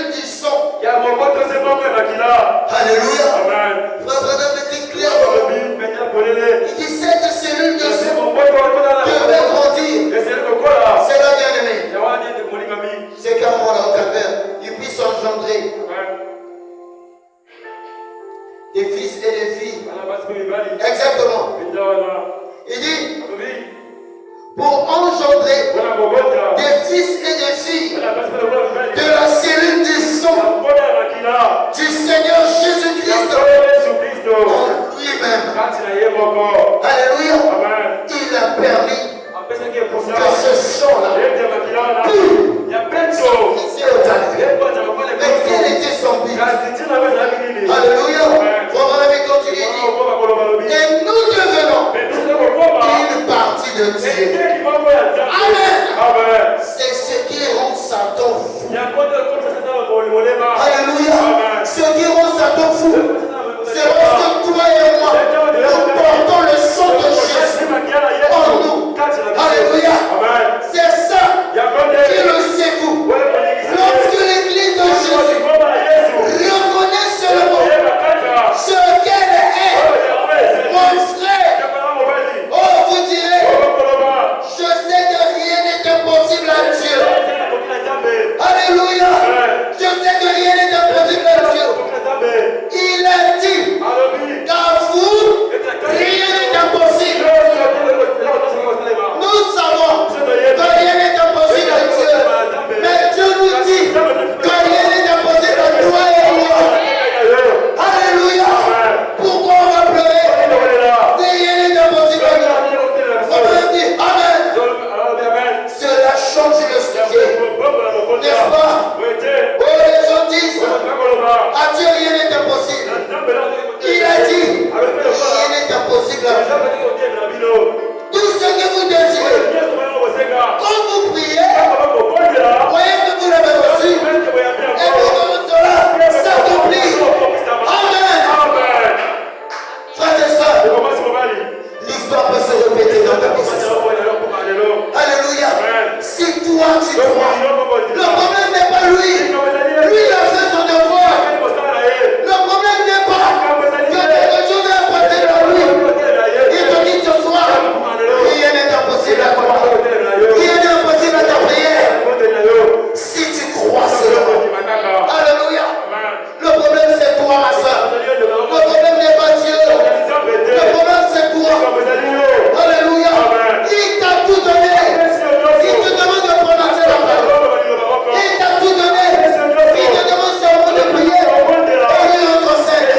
Exactement. Il dit, pour engendrer des fils et des filles de la cellule du sang du Seigneur Jésus-Christ en lui-même. Alléluia. Il a permis que ce sang-là puisse s'appliquer au talent. Mais quel était son but? Alléluia. Romains continue dit, et nous devenons une partie de Dieu. Amen. C'est ce qui rend Satan fou. Alléluia. Ce qui rend Satan fou, c'est lorsque toi et moi, nous portons le sang de Jésus en nous. Alléluia. C'est ça qui le secoue. Lorsque l'église de Jésus reconnaît seulement ce qu'elle est, mon frère, oh, vous direz, je sais que rien n'est impossible à Dieu. Alléluia. Je sais que rien n'est impossible à Dieu. Il a dit qu'à vous, rien n'est impossible. Nous savons que rien n'est impossible à Dieu. Mais Dieu nous dit que rien n'est impossible à toi et moi. Alléluia. Pourquoi on va pleurer? Si rien n'est impossible à nous. On va dire Amen. Cela change le sujet. N'est-ce pas? Oh, les gens disent à Dieu rien n'est impossible. Il a dit rien n'est impossible à vous. Tout ce que vous désirez, quand vous priez, voyez que vous l'avez reçu. Et pour cela s'accomplit. Amen. Frères et sœurs, l'histoire peut se répéter dans ta possession. Alléluia. Si toi tu crois, le problème n'est pas lui. Lui il a fait son devoir. Le problème n'est pas que quelque chose est passé dans lui. Il te dit ce soir, rien n'est impossible à toi. Rien n'est impossible à ta prière. Si tu crois cela. Alléluia. Le problème c'est toi ma soeur. Le problème n'est pas Dieu. Le problème c'est toi. Alléluia. Il t'a tout donné. Il te demande de prononcer la parole. Il t'a tout donné. Il te demande seulement de prier. Et il entre scène.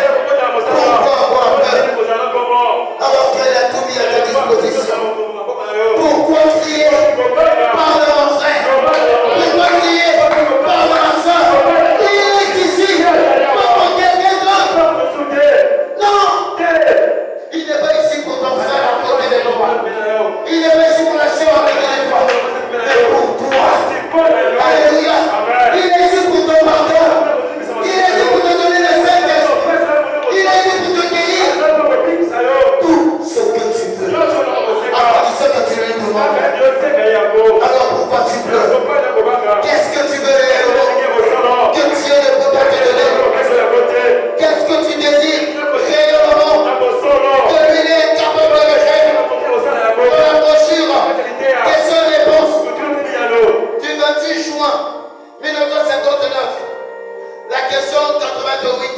Pourquoi avoir peur? Alors qu'elle a tout mis à ta disposition. Pourquoi crier? Parle mon frère. Pourquoi crier? Parle ma soeur. Il est ici. Pour quelqu'un d'autre. Non. Il n'est pas ici pour ton frère à côté de toi. Il n'est pas ici pour la sœur à côté de toi. Mais pour toi. Alléluia. Il est ici pour ton pardon. Il est ici pour te donner le Saint-Esprit. Il est ici pour te guérir. Tout ce que tu veux. Alors il sait que tu lui demandes. Alors pourquoi tu pleures? Qu'est-ce que tu veux réellement que Dieu ne peut pas te donner? Qu'est-ce que tu désires réellement que lui est capable de faire? Dans la brochure, questions-réponses du 28 juin 1959, la question 88.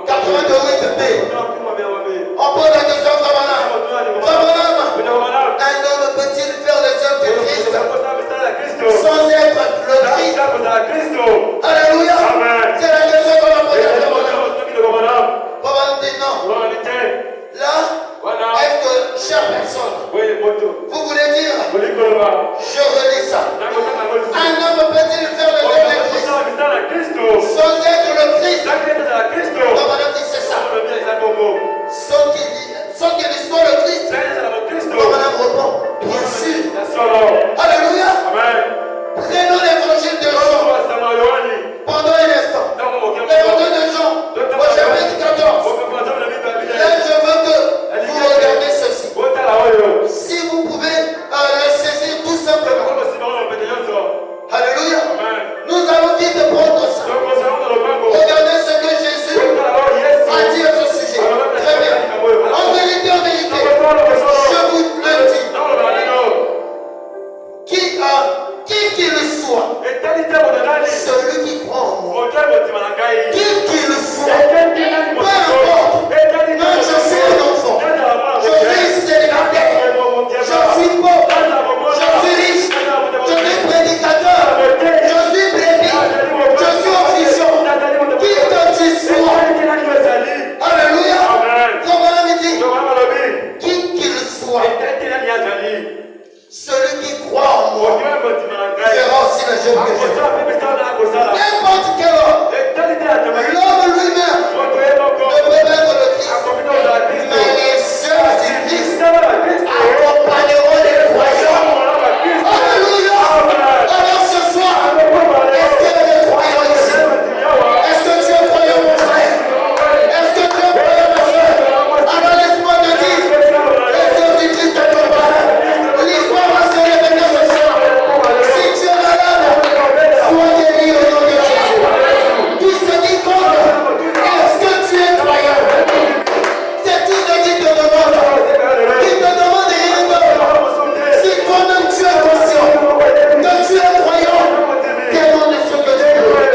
88B. On pose la question à un homme peut-il faire les œuvres de Christ sans être le Christ? Alléluia. C'est la question qu'on a posée à Romain. Romain dit non. Là, est-ce que chère personne, vous voulez dire, je relis ça. Un homme peut-il faire les œuvres de Christ sans être le Christ? Romain dit c'est ça. Sans qu'il soit le Christ. Romain répond, bien sûr. Alléluia. Prenons l'évangile de Jean. Pendant un instant. L'évangile de Jean, au chapitre 14. Là, je veux que vous regardez ceci. Si vous pouvez le saisir tout simplement. Alléluia. Nous allons vite prendre ça. Regardez ce que Jésus a dit à ce sujet. Très bien. En vérité, je vous le dis. Qui qu'il soit, celui qui prend en moi, qui qu'il soit, peu importe je prie. N'importe quel homme, l'homme lui-même, ne peut mettre le Christ. Mais les œuvres du Christ accompagneront les croyants. Alléluia. Alors ce soir, est-ce qu'il y a des croyants ici? Est-ce que tu es croyant, mon frère? Est-ce que tu es croyant, ma soeur? Alors laisse-moi te dire, les œuvres du Christ t'accompagnent. L'histoire va se révéler ce soir. Si tu es malade, sois guéri au nom de Jésus. Tout ce qui compte, est-ce que tu es croyant? C'est tout ce qui te demande. Il te demande rien d'autre. Si toi-même tu es conscient que tu es croyant, demande ce que tu veux.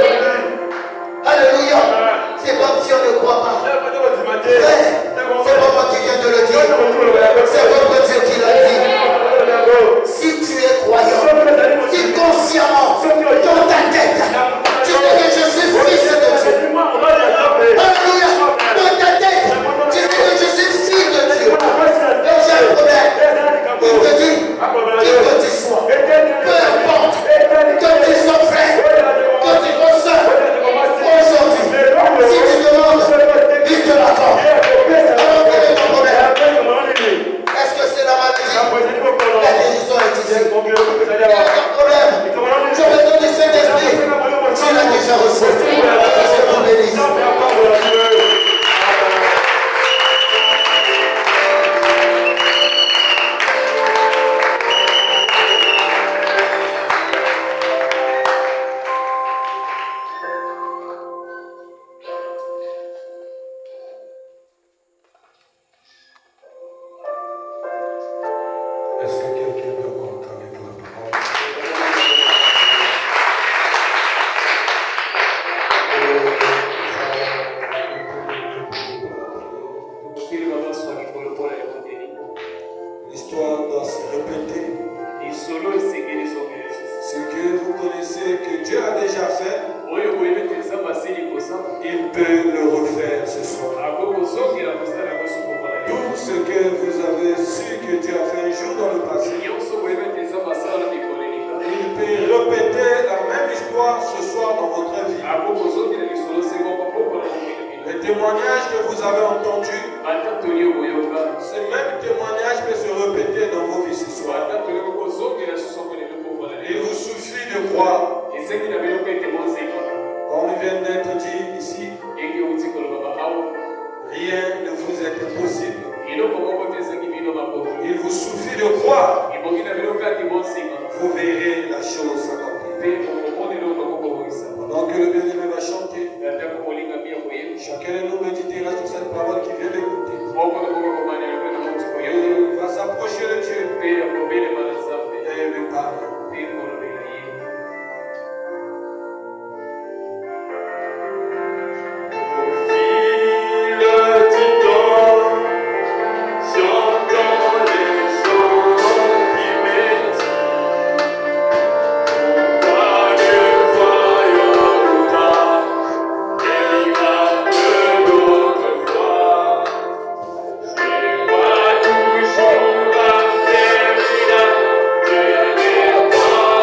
Alléluia. C'est comme si on ne croit pas. Frère, c'est pas moi qui viens de le dire. C'est votre Dieu qui l'a dit. Si tu es croyant, si consciemment, dans ta tête, tu sais que je suis fils de Dieu. Alléluia. Dans ta tête, tu sais que je suis fils de Dieu. Et j'ai un problème. Il te dit, qui que tu sois, peu importe, que tu sois frère, que tu sois soeur, aujourd'hui, si tu demandes, il te l'accorde. Alors quel est ton problème? Est-ce que c'est la maladie? La guérison est ici. Quel est ton problème? Tu as besoin du Saint-Esprit. Tu l'as déjà reçu. C'est ton bénisse. Est-ce que quelqu'un peut comprendre la parole? L'histoire doit se répéter. Ce que vous connaissez que Dieu a déjà fait, il peut le refaire ce soir. Tout ce que vous avez su que Dieu a fait un jour dans le passé, il peut répéter la même histoire ce soir dans votre vie. Les témoignages que vous avez entendus, ce même témoignage peut se répéter dans vos vies ce soir. Il vous suffit de croire. Comme il vient d'être dit ici, rien ne vous est impossible. Il vous suffit de croire. Vous verrez la chose s'accomplir. Pendant que le bien-aimé va chanter, chacun de nous méditera sur cette parole qui vient d'écouter. Il va s'approcher de Dieu et lui parler. Toujours la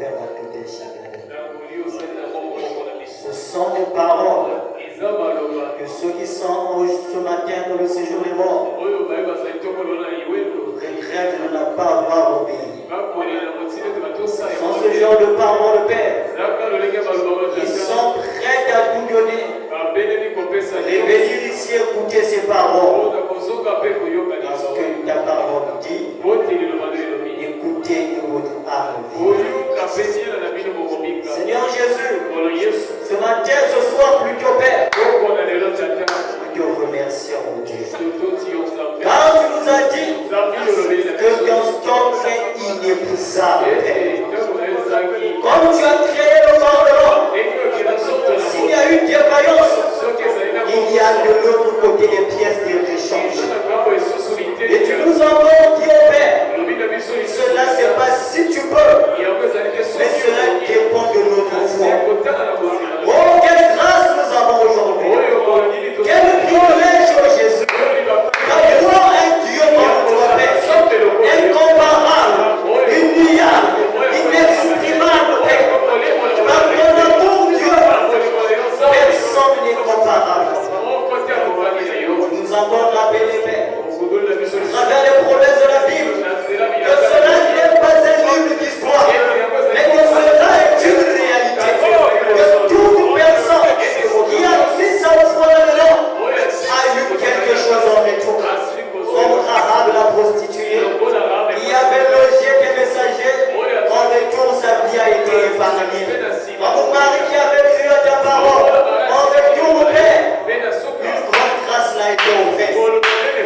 Père à tout un chacun. Ce sont des paroles que ceux qui sont ce matin dans le séjour des morts regrettent de ne pas avoir obéi. Sans ce genre de paroles, Père, ils sont prêts à tout donner. Et venir ici écouter ces paroles. Parce que ta parole dit, écoutez et votre âme vive. Seigneur Jésus, ce matin, ce soir, plutôt Père, nous te remercions, mon Dieu. Car tu nous as dit que ton temps est inépuisable, Père. Comme tu as créé le Parlement, s'il y a eu défaillance, il y a de l'autre côté des pièces de réchange. Et tu nous envoies, Dieu Père. Cela, c'est pas si tu peux, mais cela dépend de notre foi. Oh, quelle grâce nous avons aujourd'hui. Quel privilège, oh Jésus. D'avoir un Dieu comme toi, Père. Incomparable, inouïable, inexprimable, Père. Par ton amour, Dieu, personne n'est comparable. Nous avons rappelé, Père, à travers les promesses de la Bible, que cela n'est pas un livre d'histoire, mais que cela est une réalité. Que toute personne qui a mis sa foi dedans a eu quelque chose en retour. Comme Rahab la prostituée, qui avait logé des messagers, en retour sa vie a été épargnée. Comme Marie qui avait cru à ta parole, en retour, Père, une grande grâce l'a été offerte.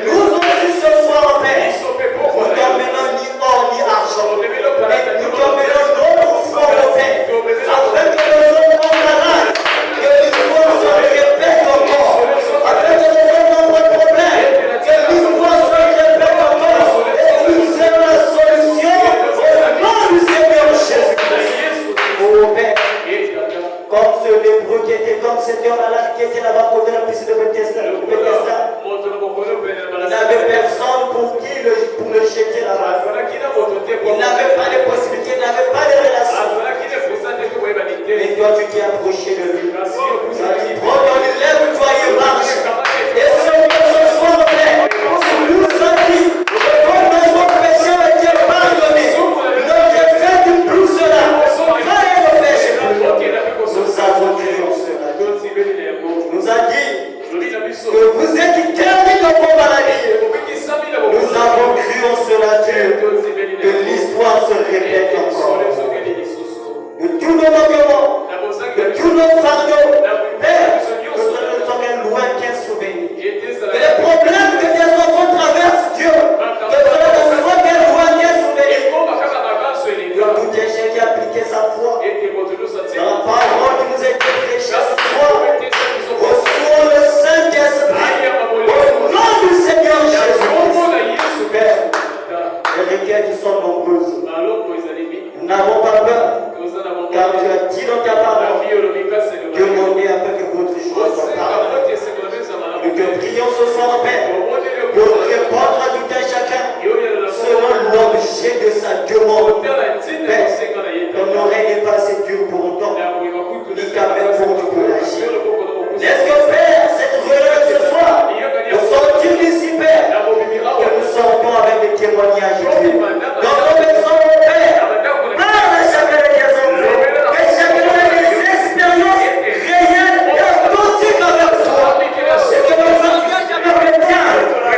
Nous aussi ce soir, Père, nous t'emmenons ni or ni argent, mais nous t'emmenons notre foi, Père, afin que nous sommes comparables, que l'histoire se répète encore, afin que nous ayons notre problème, que l'histoire se répète encore, et nous ayons la solution au nom du Seigneur Jésus-Christ. Oh Père, comme ce lépreux qui était comme cet homme malade qui était là-bas côté de la piscine de Bethesda, il n'avait personne pour le jeter là-bas. Il n'avait pas de possibilité, il n'avait pas de relation. Mais toi, tu t'es approché de lui. Tu as dit, prends ton lève-toi et marche. Et ce soir, Père, tu nous as dit que comme notre péché a été pardonné, notre fait plus cela. Va et ne péche plus. Nous avons cru en cela. Nous a dit que vous êtes guéris de vos maladies. Nous avons cru en cela, Dieu, que l'histoire se répète encore. De tous nos manquements, de tous nos fardeaux, Père, que ce ne soit qu'un lointain souvenir. Que les problèmes que tes enfants traversent, Dieu, que cela ne soit qu'un lointain souvenir. Que tout échec qui a appliqué sa foi, dans la parole qui nous a été prêchée ce soir, reçois le Saint-Esprit, au nom du Seigneur Jésus-Christ. Père, les requêtes sont nombreuses. Nous n'avons pas peur, car tu as dit dans ta parole, demandez afin que votre joie soit pardonnée. Nous te prions ce soir, Père, pour répondre à tout un chacun selon l'objet de sa demande. Père, ton oreille n'est pas assez dure pour autant, ni ta main pour nous agir. Laisse que, Père, cette relève ce soir, nous sortir d'ici, Père, que nous sortons avec des témoignages, Dieu. Dans nos maisons, Père, parle à chacun de tes enfants, que chacun ait des expériences réelles et authentiques avec toi. Et que nos enfants chrétiens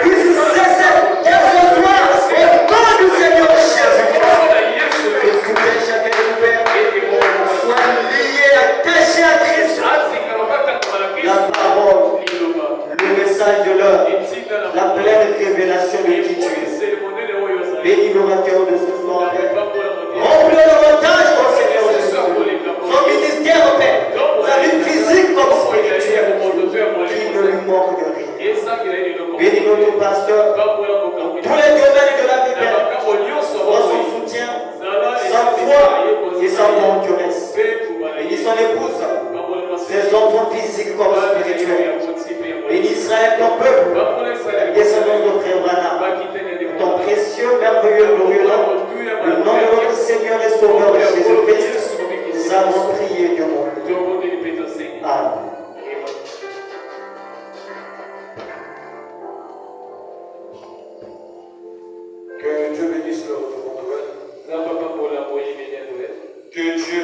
puissent cesser que ce soir, au nom du Seigneur Jésus-Christ. Que tout un chacun de nous, Père, soit lié, attaché à Christ. La parole, le message de l'heure, la pleine révélation de qui tu es. Bénis l'orateur de ce soir, Père. Remplis davantage ton Seigneur Jésus. Son ministère, Père, sa vie physique comme spirituelle, qu'il ne lui manque de rien. Bénis notre pasteur, tous les domaines de la vie, Père, soit son soutien, sa foi et sa endurance. Bénis son épouse, ses enfants physiques comme spirituels. Bénis Israël, ton peuple, la descendance de frère Branham, ton précieux, merveilleux, glorieux nom, le nom de notre Seigneur et Sauveur Jésus-Christ. Que Dieu